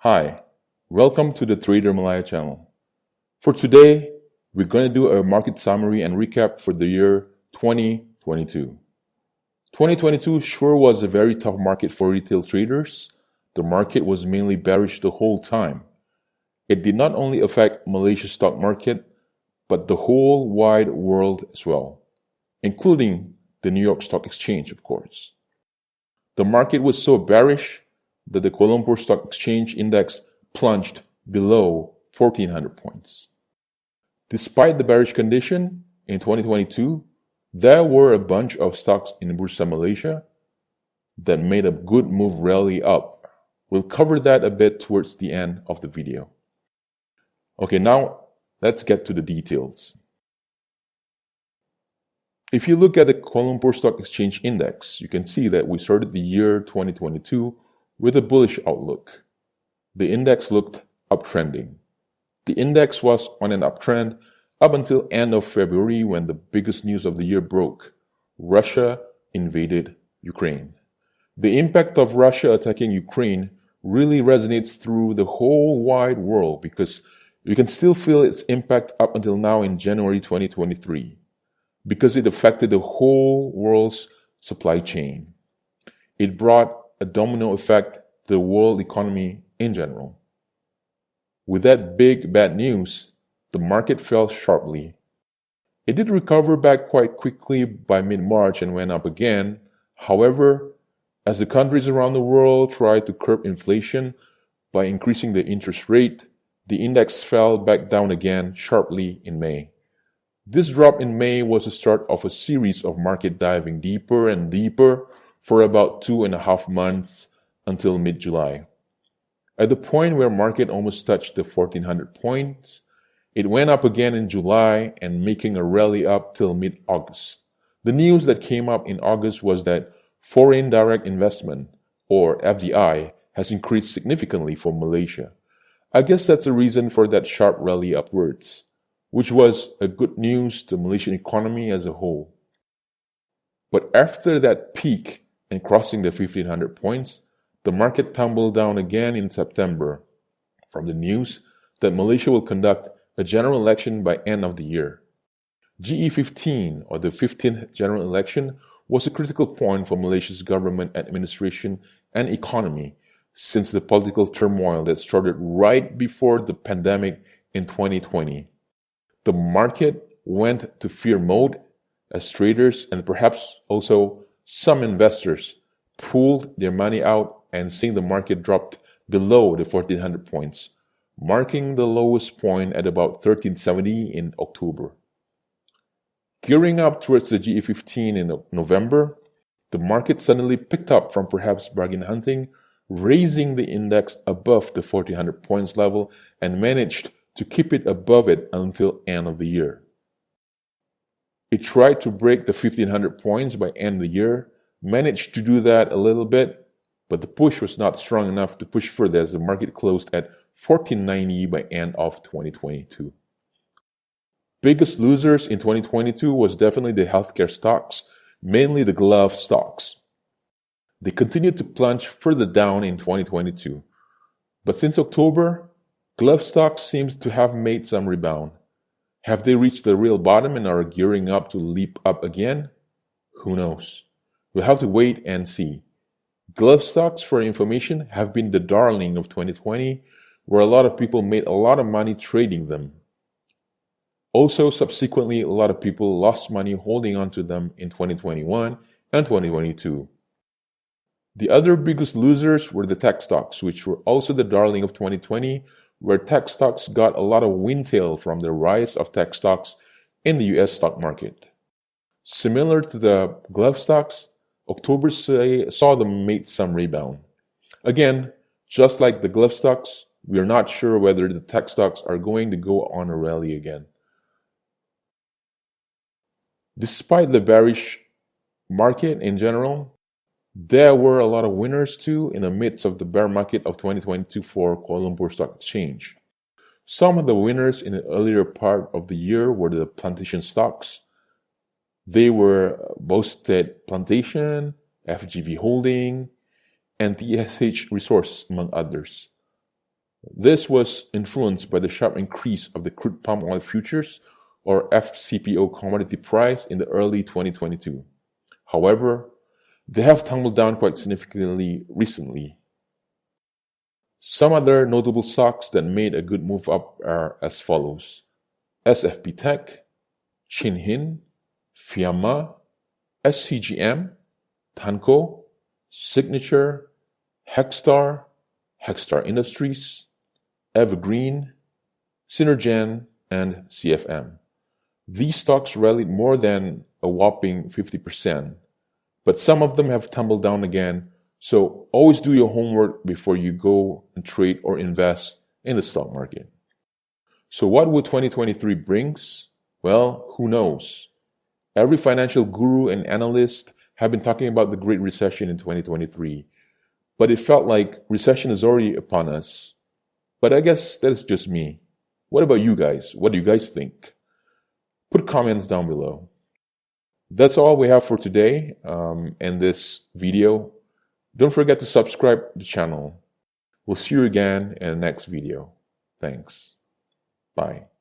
Hi, welcome to the Trader Malaya channel. For today, we're going to do a market summary and recap for the year 2022. 2022 sure was a very tough market for retail traders. The market was mainly bearish the whole time. It did not only affect Malaysia's stock market, but the whole wide world as well, including the New York Stock Exchange, of course. The market was so bearish that the Kuala Lumpur Stock Exchange Index plunged below 1,400 points. Despite the bearish condition in 2022, there were a bunch of stocks in Bursa Malaysia that made a good move rally up. We'll cover that a bit towards the end of the video. Okay, now let's get to the details. If you look at the Kuala Lumpur Stock Exchange Index, you can see that we started the year 2022 with a bullish outlook. The index looked uptrending. The index was on an uptrend up until end of February when the biggest news of the year broke. Russia invaded Ukraine. The impact of Russia attacking Ukraine really resonates through the whole wide world because you can still feel its impact up until now in January 2023 because it affected the whole world's supply chain. It brought a domino effect to the world economy in general. With that big bad news, the market fell sharply. It did recover back quite quickly by mid-March and went up again. However, as the countries around the world tried to curb inflation by increasing the interest rate, the index fell back down again sharply in May. This drop in May was the start of a series of market diving deeper and deeper for about 2.5 months until mid-July. At the point where market almost touched the 1,400 points, it went up again in July and making a rally up till mid-August. The news that came up in August was that foreign direct investment, or FDI, has increased significantly for Malaysia. I guess that's a reason for that sharp rally upwards, which was a good news to the Malaysian economy as a whole. But after that peak and crossing the 1,500 points, the market tumbled down again in September from the news that Malaysia will conduct a general election by end of the year. GE15, or the 15th general election, was a critical point for Malaysia's government administration and economy since the political turmoil that started right before the pandemic in 2020. The market went to fear mode as traders and perhaps also some investors pulled their money out and seeing the market dropped below the 1,400 points, marking the lowest point at about 1,370 in October. Gearing up towards the GE15 in November, the market suddenly picked up from perhaps bargain hunting, raising the index above the 1,400 points level and managed to keep it above it until end of the year. It tried to break the 1,500 points by end of the year, managed to do that a little bit, but the push was not strong enough to push further as the market closed at 1,490 by end of 2022. Biggest losers in 2022 was definitely the healthcare stocks, mainly the glove stocks. They continued to plunge further down in 2022. But since October, glove stocks seem to have made some rebound. Have they reached the real bottom and are gearing up to leap up again? Who knows? We'll have to wait and see. Glove stocks, for information, have been the darling of 2020, where a lot of people made a lot of money trading them. Also, subsequently, a lot of people lost money holding on to them in 2021 and 2022. The other biggest losers were the tech stocks, which were also the darling of 2020, where tech stocks got a lot of windtail from the rise of tech stocks in the US stock market. Similar to the glove stocks, October saw them make some rebound. Again, just like the glove stocks, we are not sure whether the tech stocks are going to go on a rally again. Despite the bearish market in general, there were a lot of winners too in the midst of the bear market of 2022 for Kuala Lumpur Stock Exchange. Some of the winners in the earlier part of the year were the plantation stocks. They were Boasted Plantation, FGV Holding, and TSH Resource, among others. This was influenced by the sharp increase of the crude palm oil futures, or FCPO commodity price in the early 2022. However, they have tumbled down quite significantly recently. Some other notable stocks that made a good move up are as follows: SFP Tech, Chinhin, Fiamma, SCGM, Tanco, Signature, Hexstar, Hexstar Industries, Evergreen, Synergen, and CFM. These stocks rallied more than a whopping 50%, but some of them have tumbled down again, so always do your homework before you go and trade or invest in the stock market. So what would 2023 brings? Well, who knows? Every financial guru and analyst have been talking about the Great Recession in 2023, but it felt like recession is already upon us. But I guess that is just me. What about you guys? What do you guys think? Put comments down below. That's all we have for today in this video. Don't forget to subscribe to the channel. We'll see you again in the next video. Thanks. Bye.